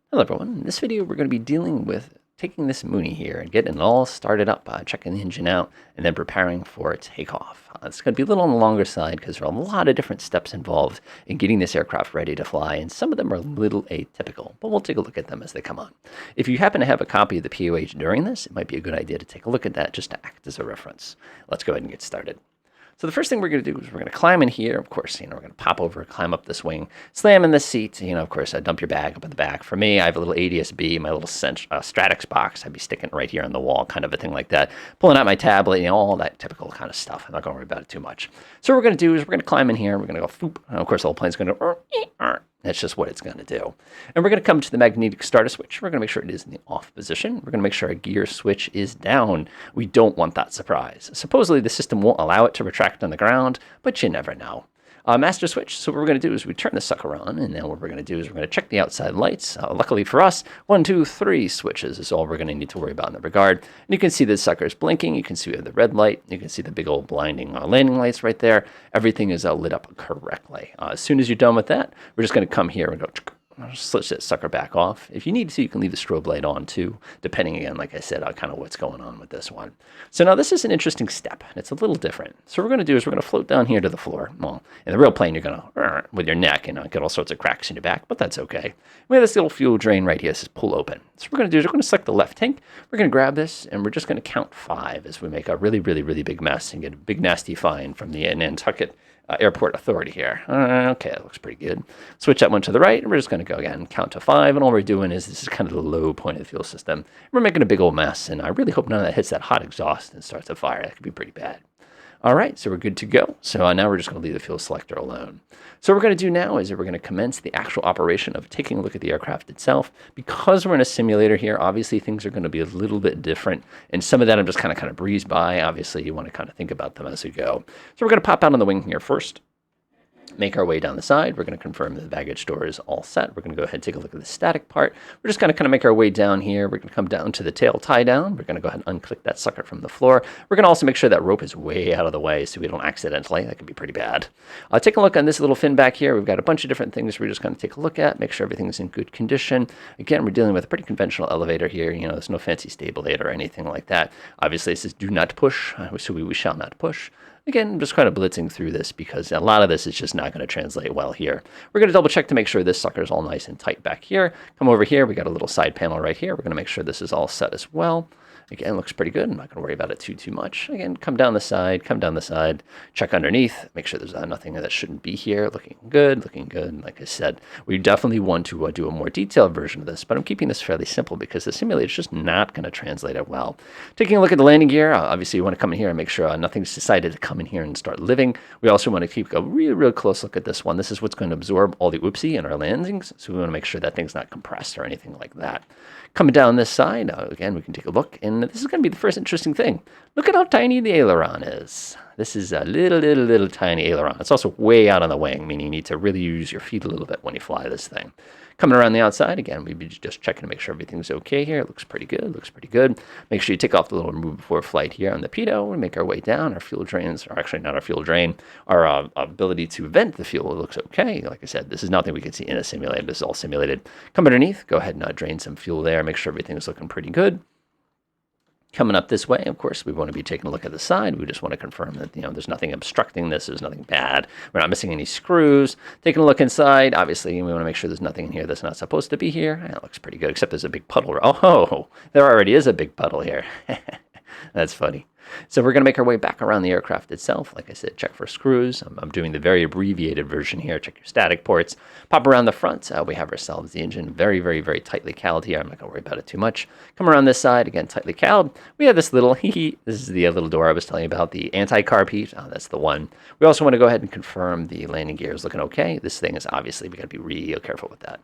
Hello everyone, in this video we're going to be dealing with taking this Mooney here and getting it all started up, checking the engine out, and then preparing for takeoff. It's going to be a little on the longer side because there are a lot of different steps involved in getting this aircraft ready to fly, and some of them are a little atypical, but we'll take a look at them as they come on. If you happen to have a copy of the POH during this, it might be a good idea to take a look at that just to act as a reference. Let's go ahead and get started. So the first thing we're going to do is we're going to climb in here. Of course, we're going to pop over, climb up this wing, slam in the seat. Of course, dump your bag up in the back. For me, I have a little ADS-B, my little Stratix box. I'd be sticking right here on the wall, kind of a thing like that. Pulling out my tablet, all that typical kind of stuff. I'm not going to worry about it too much. So what we're going to do is we're going to climb in here. We're going to go foop. And of course, the whole plane's going to that's just what it's going to do. And we're going to come to the magnetic starter switch. We're going to make sure it is in the off position. We're going to make sure our gear switch is down. We don't want that surprise. Supposedly, the system won't allow it to retract on the ground, but you never know. Master switch. So what we're going to do is we turn the sucker on, and then what we're going to do is we're going to check the outside lights. Luckily for us, 1, 2, 3 switches is all we're going to need to worry about in that regard. And you can see the sucker is blinking. You can see we have the red light. You can see the big old blinding landing lights right there. Everything is lit up correctly. As soon as you're done with that, we're just going to come here and go switch that sucker back off. If you need to, you can leave the strobe light on too, depending, again, like I said, on kind of what's going on with this one. So now this is an interesting step, and it's a little different. So what we're going to do is we're going to float down here to the floor. Well, in the real plane, you're going to, with your neck, get all sorts of cracks in your back, but that's okay. We have this little fuel drain right here. This is pull open. So what we're going to do is we're going to select the left tank. We're going to grab this, and we're just going to count 5 as we make a really, really, really big mess and get a big, nasty fine from the Nantucket Airport Authority here. Okay, that looks pretty good. Switch that one to the right, and we're just going to go again, count to 5, and all we're doing is this is kind of the low point of the fuel system. We're making a big old mess, and I really hope none of that hits that hot exhaust and starts a fire. That could be pretty bad. All right, so we're good to go. So now we're just going to leave the fuel selector alone. So what we're going to do now is that we're going to commence the actual operation of taking a look at the aircraft itself. Because we're in a simulator here, obviously things are going to be a little bit different. And some of that I'm just kind of breeze by. Obviously, you want to kind of think about them as we go. So we're going to pop out on the wing here first. Make our way down the side. We're going to confirm that the baggage door is all set. We're going to go ahead and take a look at the static part. We're just going to kind of make our way down here. We're going to come down to the tail tie down. We're going to go ahead and unclick that sucker from the floor. We're going to also make sure that rope is way out of the way so we don't accidentally. That could be pretty bad. Take a look on this little fin back here. We've got a bunch of different things we're just going to take a look at, make sure everything's in good condition. Again, we're dealing with a pretty conventional elevator here. There's no fancy stabilator or anything like that. Obviously, this is do not push, so we shall not push. Again, I'm just kind of blitzing through this because a lot of this is just not going to translate well here. We're going to double check to make sure this sucker is all nice and tight back here. Come over here. We got a little side panel right here. We're going to make sure this is all set as well. Again, looks pretty good. I'm not going to worry about it too much. Again, come down the side, check underneath, make sure there's nothing that shouldn't be here. Looking good. Like I said, we definitely want to do a more detailed version of this, but I'm keeping this fairly simple because the simulator is just not going to translate it well. Taking a look at the landing gear, obviously you want to come in here and make sure nothing's decided to come in here and start living. We also want to keep a real close look at this one. This is what's going to absorb all the oopsie in our landings, so we want to make sure that thing's not compressed or anything like that. Coming down this side, again, we can take a look, and this is going to be the first interesting thing. Look at how tiny the aileron is. This is a little tiny aileron. It's also way out on the wing, meaning you need to really use your feet a little bit when you fly this thing. Coming around the outside, again, we'd be just checking to make sure everything's okay here. It looks pretty good. Make sure you take off the little remove before flight here on the pitot. We make our way down. Our fuel drains, or actually not our fuel drain, our ability to vent the fuel looks okay. Like I said, this is nothing we can see in a simulator. This is all simulated. Come underneath, go ahead and drain some fuel there. Make sure everything's looking pretty good. Coming up this way, of course, we want to be taking a look at the side. We just want to confirm that, there's nothing obstructing this. There's nothing bad. We're not missing any screws. Taking a look inside, obviously, we want to make sure there's nothing in here that's not supposed to be here. It looks pretty good, except there's a big puddle. Oh, there already is a big puddle here. That's funny. So we're going to make our way back around the aircraft itself. Like I said, check for screws. I'm doing the very abbreviated version here. Check your static ports. Pop around the front. We have ourselves the engine very tightly cowled here. I'm not going to worry about it too much. Come around this side, again, tightly cowled. We have this little, this is the little door I was telling you about, the anti-carb heat. That's the one. We also want to go ahead and confirm the landing gear is looking okay. This thing is obviously, we got to be real careful with that.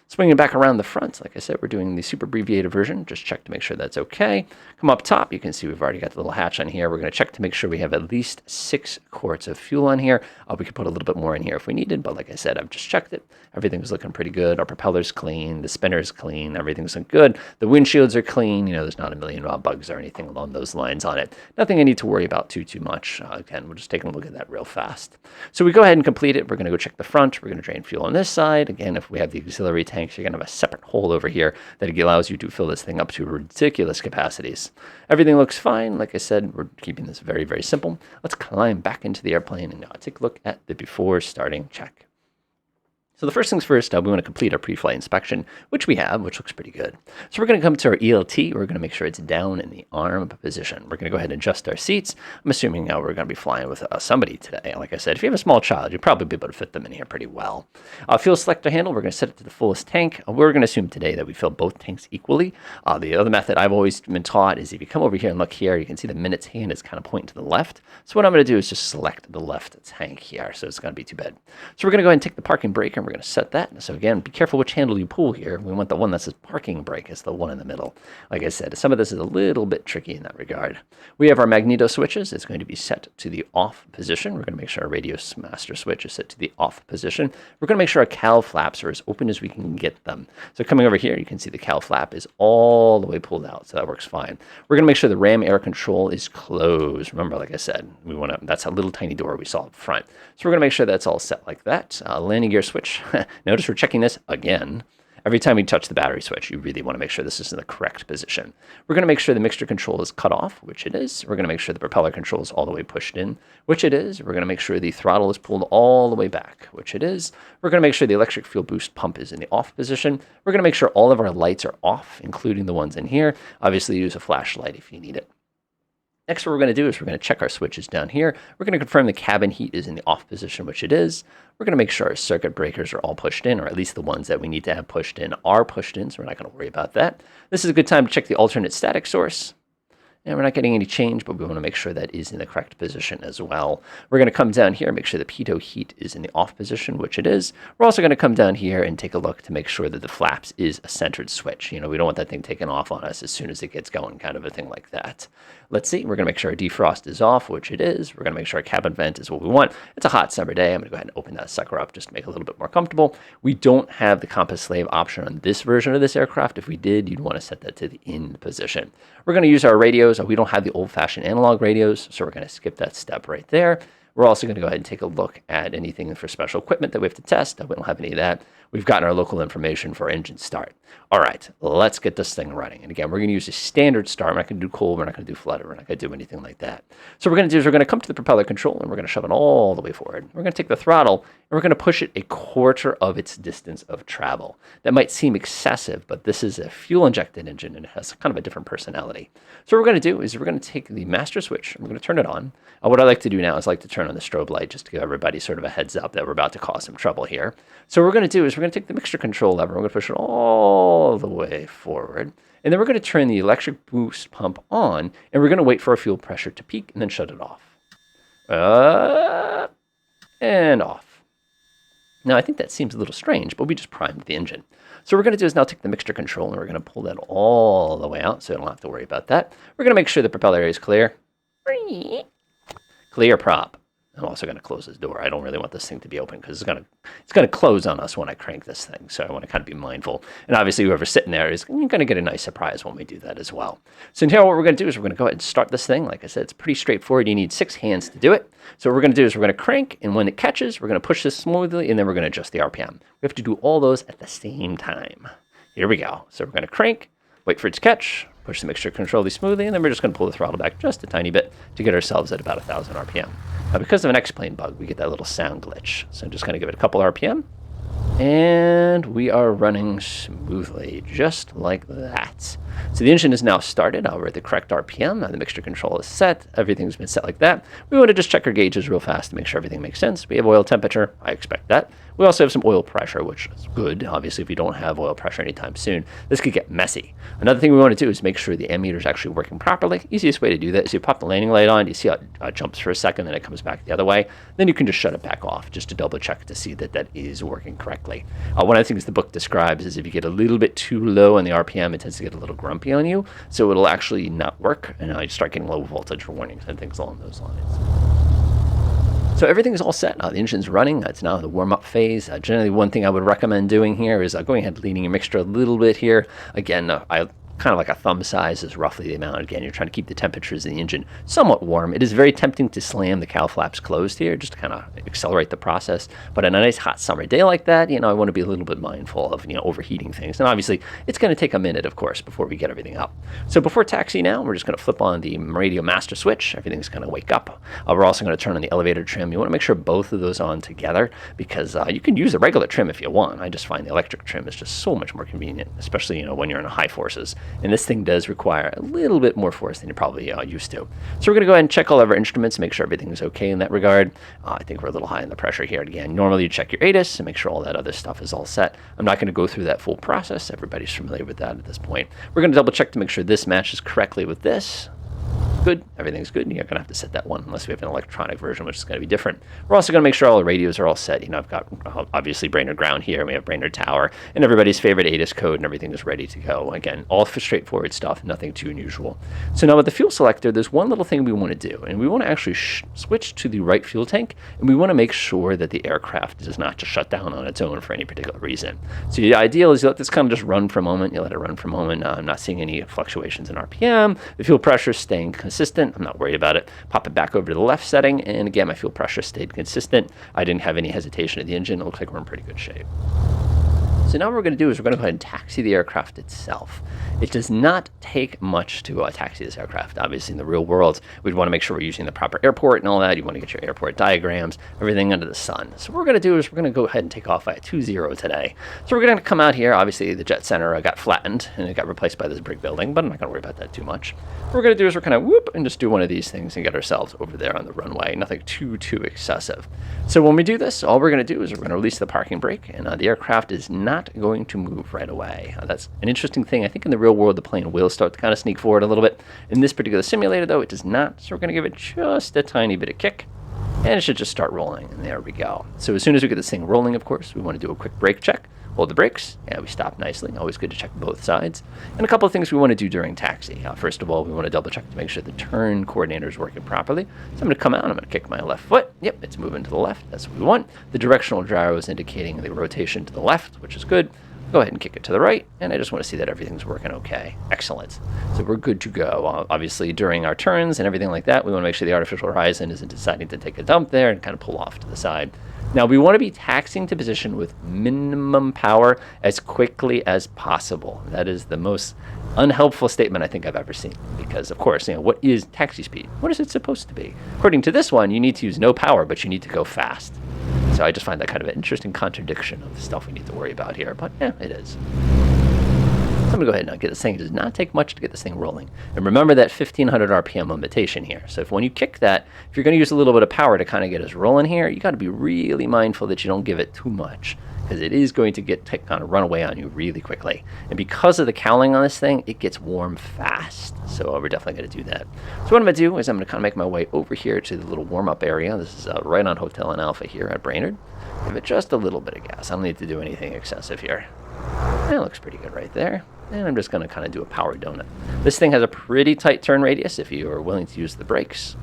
Swinging back around the front, like I said, we're doing the super abbreviated version. Just check to make sure that's okay. Come up top, you can see we've already got the little hatch on here. We're going to check to make sure we have at least 6 quarts of fuel on here. We could put a little bit more in here if we needed, but like I said, I've just checked it. Everything's looking pretty good. Our propeller's clean. The spinner's clean. Everything's looking good. The windshields are clean. There's not a million bugs or anything along those lines on it. Nothing I need to worry about too much. Again, we're just taking a look at that real fast. So we go ahead and complete it. We're going to go check the front. We're going to drain fuel on this side. Again, if we have the auxiliary tank, tanks, you're going to have a separate hole over here that allows you to fill this thing up to ridiculous capacities. Everything looks fine. Like I said, we're keeping this very, very simple. Let's climb back into the airplane and now take a look at the before starting check. So the first things first, we want to complete our pre-flight inspection, which we have, which looks pretty good. So we're going to come to our ELT. We're going to make sure it's down in the arm position. We're going to go ahead and adjust our seats. I'm assuming now we're going to be flying with somebody today. Like I said, if you have a small child, you'll probably be able to fit them in here pretty well. Fuel selector handle, we're going to set it to the fullest tank. We're going to assume today that we fill both tanks equally. The other method I've always been taught is if you come over here and look here, you can see the minutes hand is kind of pointing to the left. So what I'm going to do is just select the left tank here. So it's going to be too bad. So we're going to go ahead and take the parking brake and we're going to set that. So again, be careful which handle you pull here. We want the one that says parking brake as the one in the middle. Like I said, some of this is a little bit tricky in that regard. We have our magneto switches. It's going to be set to the off position. We're going to make sure our radio master switch is set to the off position. We're going to make sure our cowl flaps are as open as we can get them. So coming over here, you can see the cowl flap is all the way pulled out. So that works fine. We're going to make sure the ram air control is closed. Remember, like I said, that's a little tiny door we saw up front. So we're going to make sure that's all set like that. Landing gear switch. Notice we're checking this again. Every time we touch the battery switch, you really want to make sure this is in the correct position. We're going to make sure the mixture control is cut off, which it is. We're going to make sure the propeller control is all the way pushed in, which it is. We're going to make sure the throttle is pulled all the way back, which it is. We're going to make sure the electric fuel boost pump is in the off position. We're going to make sure all of our lights are off, including the ones in here. Obviously, use a flashlight if you need it. Next, what we're going to do is we're going to check our switches down here. We're going to confirm the cabin heat is in the off position, which it is. We're going to make sure our circuit breakers are all pushed in, or at least the ones that we need to have pushed in are pushed in, so we're not going to worry about that. This is a good time to check the alternate static source. And we're not getting any change, but we want to make sure that is in the correct position as well. We're going to come down here and make sure the pitot heat is in the off position, which it is. We're also going to come down here and take a look to make sure that the flaps is a centered switch. You know, we don't want that thing taken off on us as soon as it gets going, kind of a thing like that. Let's see. We're going to make sure our defrost is off, which it is. We're going to make sure our cabin vent is what we want. It's a hot summer day. I'm going to go ahead and open that sucker up just to make it a little bit more comfortable. We don't have the compass slave option on this version of this aircraft. If we did, you'd want to set that to the in position. We're going to use our radios. We don't have the old-fashioned analog radios, so we're going to skip that step right there. We're also going to go ahead and take a look at anything for special equipment that we have to test. We don't have any of that. We've gotten our local information for engine start. All right, let's get this thing running. And again, we're going to use a standard start. We're not going to do cold. We're not going to do flutter. We're not going to do anything like that. So what we're going to do is we're going to come to the propeller control, and we're going to shove it all the way forward. We're going to take the throttle, and we're going to push it a quarter of its distance of travel. That might seem excessive, but this is a fuel-injected engine, and it has kind of a different personality. So what we're going to do is we're going to take the master switch, and we're going to turn it on. What I like to do now is I like to turn on the strobe light just to give everybody sort of a heads up that we're about to cause some trouble here. So what we're going to do is we're going to take the mixture control lever, we're going to push it all the way forward, and then we're going to turn the electric boost pump on, and we're going to wait for our fuel pressure to peak and then shut it off. And off. Now I think that seems a little strange, but we just primed the engine. So what we're going to do is now take the mixture control, and we're going to pull that all the way out, so I don't have to worry about that. We're going to make sure the propeller area is clear. Clear prop. I'm also going to close this door. I don't really want this thing to be open because it's going to close on us when I crank this thing. So I want to kind of be mindful. And obviously, whoever's sitting there is going to get a nice surprise when we do that as well. So now what we're going to do is we're going to go ahead and start this thing. Like I said, it's pretty straightforward. You need 6 hands to do it. So what we're going to do is we're going to crank, and when it catches, we're going to push this smoothly, and then we're going to adjust the RPM. We have to do all those at the same time. Here we go. So we're going to crank, wait for it to catch, push the mixture control smoothly, and then we're just going to pull the throttle back just a tiny bit to get ourselves at about 1,000 RPM. Now, because of an X-plane bug, we get that little sound glitch. So I'm just going to give it a couple RPM, and we are running smoothly, just like that. So the engine is now started. We're at the correct RPM. Now the mixture control is set. Everything's been set like that. We want to just check our gauges real fast to make sure everything makes sense. We have oil temperature. I expect that. We also have some oil pressure, which is good. Obviously, if you don't have oil pressure anytime soon, this could get messy. Another thing we want to do is make sure the ammeter is actually working properly. Easiest way to do that is you pop the landing light on. You see how it jumps for a second, then it comes back the other way. Then you can just shut it back off just to double check to see that that is working correctly. One of the things the book describes is if you get a little bit too low on the RPM, it tends to get a little grumpy on you. So it'll actually not work, and you start getting low voltage warnings and things along those lines. So everything is all set. The engine's running. It's now in the warm-up phase. Generally, one thing I would recommend doing here is going ahead and leaning your mixture a little bit here. Again, I kind of like a thumb size is roughly the amount. Again, you're trying to keep the temperatures in the engine somewhat warm. It is very tempting to slam the cowl flaps closed here, just to kind of accelerate the process. But on a nice hot summer day like that, I want to be a little bit mindful of, overheating things. And obviously, it's going to take a minute, of course, before we get everything up. So before taxi now, we're just going to flip on the radio master switch. Everything's going to wake up. We're also going to turn on the elevator trim. You want to make sure both of those on together, because you can use the regular trim if you want. I just find the electric trim is just so much more convenient, especially when you're in high forces. And this thing does require a little bit more force than you're probably used to. So we're going to go ahead and check all of our instruments, make sure everything's okay in that regard. I think we're a little high in the pressure here. Again, normally you check your ATIS and make sure all that other stuff is all set. I'm not going to go through that full process. Everybody's familiar with that at this point. We're going to double check to make sure this matches correctly with this. Good. Everything's good. You're going to have to set that one unless we have an electronic version, which is going to be different. We're also going to make sure all the radios are all set. I've got obviously Brainerd ground here. We have Brainerd tower and everybody's favorite ATIS code, and everything is ready to go. Again, all straightforward stuff, nothing too unusual. So now with the fuel selector, there's one little thing we want to do, and we want to actually switch to the right fuel tank, and we want to make sure that the aircraft does not just shut down on its own for any particular reason. So the ideal is you let this kind of just run for a moment. You let it run for a moment. I'm not seeing any fluctuations in RPM. The fuel pressure is staying consistent. I'm not worried about it. Pop it back over to the left setting, and again, my fuel pressure stayed consistent. I didn't have any hesitation of the engine. It looks like we're in pretty good shape. So now what we're going to do is we're going to go ahead and taxi the aircraft itself. It does not take much to taxi this aircraft. Obviously, in the real world, we'd want to make sure we're using the proper airport and all that. You want to get your airport diagrams, everything under the sun. So what we're going to do is we're going to go ahead and take off at 2-0 today. So we're going to come out here. Obviously, the jet center got flattened, and it got replaced by this brick building, but I'm not going to worry about that too much. What we're going to do is we're kind of whoop and just do one of these things and get ourselves over there on the runway. Nothing too excessive. So when we do this, all we're going to do is we're going to release the parking brake, and the aircraft is not going to move right away. That's an interesting thing. I think in the real world, the plane will start to kind of sneak forward a little bit. In this particular simulator, though, it does not. So we're going to give it just a tiny bit of kick, and it should just start rolling. And there we go. So as soon as we get this thing rolling, of course, we want to do a quick brake check. Hold the brakes. Yeah, we stop nicely. Always good to check both sides. And a couple of things we want to do during taxi. First of all, we want to double check to make sure the turn coordinator is working properly. So I'm going to come out. I'm going to kick my left foot. Yep, it's moving to the left. That's what we want. The directional gyro is indicating the rotation to the left, which is good. Go ahead and kick it to the right, and I just want to see that everything's working okay. Excellent. So we're good to go. Obviously, during our turns and everything like that, we want to make sure the artificial horizon isn't deciding to take a dump there and kind of pull off to the side. Now, we want to be taxiing to position with minimum power as quickly as possible. That is the most unhelpful statement I think I've ever seen, because, of course, what is taxi speed? What is it supposed to be? According to this one, you need to use no power, but you need to go fast. So I just find that kind of an interesting contradiction of the stuff we need to worry about here, but yeah, it is. So I'm going to go ahead and get this thing. It does not take much to get this thing rolling. And remember that 1500 RPM limitation here. So if when you kick that, if you're going to use a little bit of power to kind of get us rolling here, you got to be really mindful that you don't give it too much, because it is going to kind of run away on you really quickly. And because of the cowling on this thing, it gets warm fast. So we're definitely going to do that. So what I'm going to do is I'm going to kind of make my way over here to the little warm-up area. This is right on Hotel and Alpha here at Brainerd. Give it just a little bit of gas. I don't need to do anything excessive here. That looks pretty good right there. And I'm just going to kind of do a power donut. This thing has a pretty tight turn radius if you are willing to use the brakes.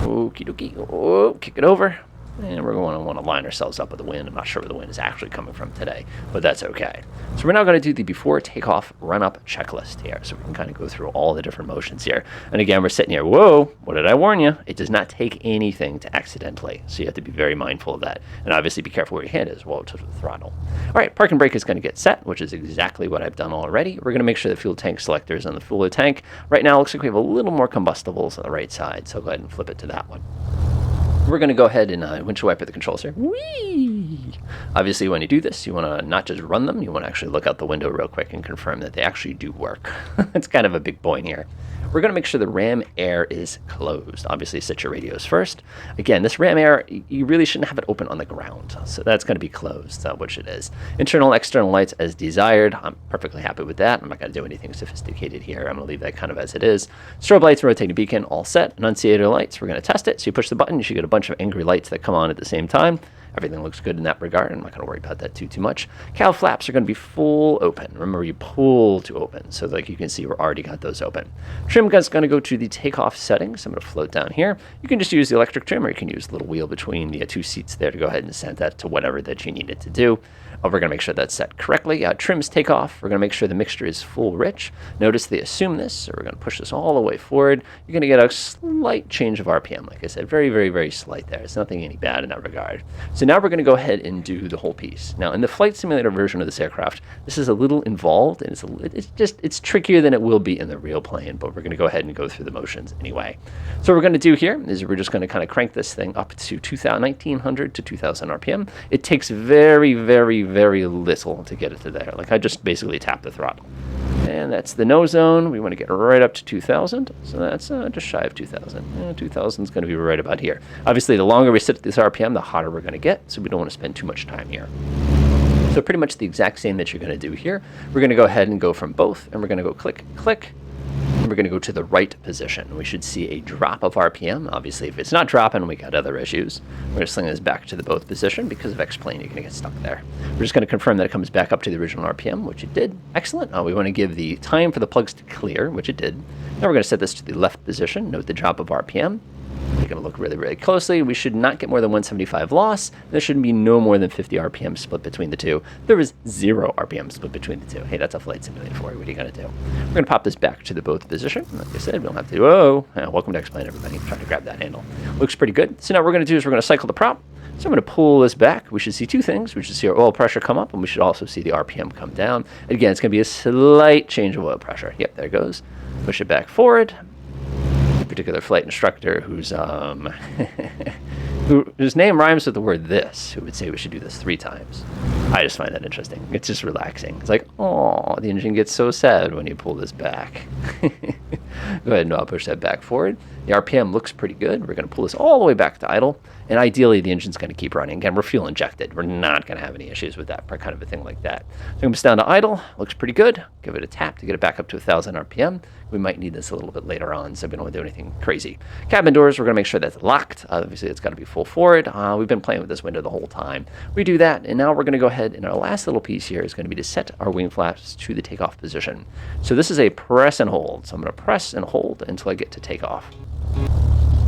Okie dokie. Oh, kick it over. And we're going to want to line ourselves up with the wind. I'm not sure where the wind is actually coming from today, but that's okay. So we're now going to do the before takeoff run-up checklist here. So we can kind of go through all the different motions here. And again, we're sitting here. Whoa, what did I warn you? It does not take anything to accidentally. So you have to be very mindful of that. And obviously be careful where your hand is while to the throttle. All right, parking brake is going to get set, which is exactly what I've done already. We're going to make sure the fuel tank selector is on the fuel tank. Right now, it looks like we have a little more combustibles on the right side. So go ahead and flip it to that one. We're going to go ahead and windshield wiper the controls here. Whee! Obviously, when you do this, you want to not just run them. You want to actually look out the window real quick and confirm that they actually do work. It's kind of a big point here. We're going to make sure the ram air is closed. Obviously, set your radios first. Again, this ram air, you really shouldn't have it open on the ground. So that's going to be closed, which it is. Internal, external lights as desired. I'm perfectly happy with that. I'm not going to do anything sophisticated here. I'm going to leave that kind of as it is. Strobe lights, rotating beacon, all set. Annunciator lights, we're going to test it. So you push the button, you should get a bunch of angry lights that come on at the same time. Everything looks good in that regard. I'm not going to worry about that too much. Cowl flaps are going to be full open. Remember, you pull to open. So like you can see, we're already got those open. Trim gun's going to go to the takeoff settings. I'm going to float down here. You can just use the electric trim, or you can use the little wheel between the two seats there to go ahead and set that to whatever that you need it to do. We're going to make sure that's set correctly. Trims takeoff. We're going to make sure the mixture is full rich. Notice they assume this, so we're going to push this all the way forward. You're going to get a slight change of RPM. Like I said, very slight there. It's nothing any bad in that regard. So now we're going to go ahead and do the whole piece. Now, in the flight simulator version of this aircraft, this is a little involved, and it's trickier than it will be in the real plane, but we're going to go ahead and go through the motions anyway. So what we're going to do here is we're just going to kind of crank this thing up to 1900 to 2000 RPM. It takes very little to get it to there. Like I just basically tap the throttle. And that's the no zone. We want to get right up to 2000. So that's just shy of 2000. 2000 is going to be right about here. Obviously, the longer we sit at this RPM, the hotter we're going to get. So we don't want to spend too much time here. So pretty much the exact same that you're going to do here. We're going to go ahead and go from both. And we're going to go click, click. And we're going to go to the right position. We should see a drop of RPM. Obviously, if it's not dropping, we got other issues. We're going to sling this back to the both position. Because of X-plane, you're going to get stuck there. We're just going to confirm that it comes back up to the original RPM, which it did. Excellent. We want to give the time for the plugs to clear, which it did. Now we're going to set this to the left position. Note the drop of RPM. We're going to look really closely. We should not get more than 175 loss. There should be no more than 50 RPM split between the two. There is 0 RPM split between the two. Hey, that's a flight simulator for you. What are you going to do? We're going to pop this back to the both position. Like I said, we don't have to do, welcome to X-plane, everybody. Try to grab that handle. Looks pretty good. So now what we're going to do is we're going to cycle the prop. So I'm going to pull this back. We should see two things. We should see our oil pressure come up, and we should also see the RPM come down. Again, it's going to be a slight change of oil pressure. Yep, there it goes. Push it back forward. Particular flight instructor whose name rhymes with the word this, who would say we should do this 3 times. I just find that interesting. It's just relaxing. It's like, oh, the engine gets so sad when you pull this back. Go ahead and I'll push that back forward. The RPM looks pretty good. We're going to pull this all the way back to idle. And ideally, the engine's going to keep running. Again, we're fuel injected. We're not going to have any issues with that kind of a thing like that. So it comes down to idle. Looks pretty good. Give it a tap to get it back up to 1000 RPM. We might need this a little bit later on, so we don't want to do anything crazy. Cabin doors, we're going to make sure that's locked. Obviously, it's got to be full forward. We've been playing with this window the whole time. We do that, and now we're going to go ahead, and our last little piece here is going to be to set our wing flaps to the takeoff position. So this is a press and hold. So I'm going to press and hold until I get to takeoff.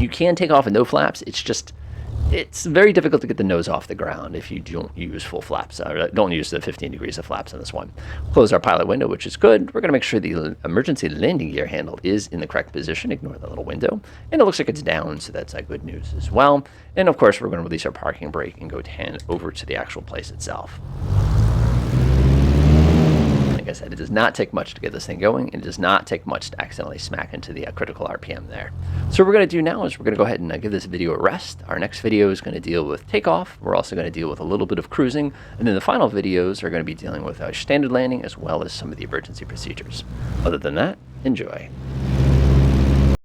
You can take off with no flaps. It's very difficult to get the nose off the ground if you don't use full flaps, or don't use the 15 degrees of flaps on this one. Close our pilot window, which is good. We're going to make sure the emergency landing gear handle is in the correct position. Ignore the little window. And it looks like it's down, so that's good news as well. And of course, we're going to release our parking brake and go over to the actual place itself. Like I said, it does not take much to get this thing going, and it does not take much to accidentally smack into the critical RPM there. So what we're going to do now is we're going to go ahead and give this video a rest. Our next video is going to deal with takeoff. We're also going to deal with a little bit of cruising, and then the final videos are going to be dealing with our standard landing as well as some of the emergency procedures. Other than that, enjoy.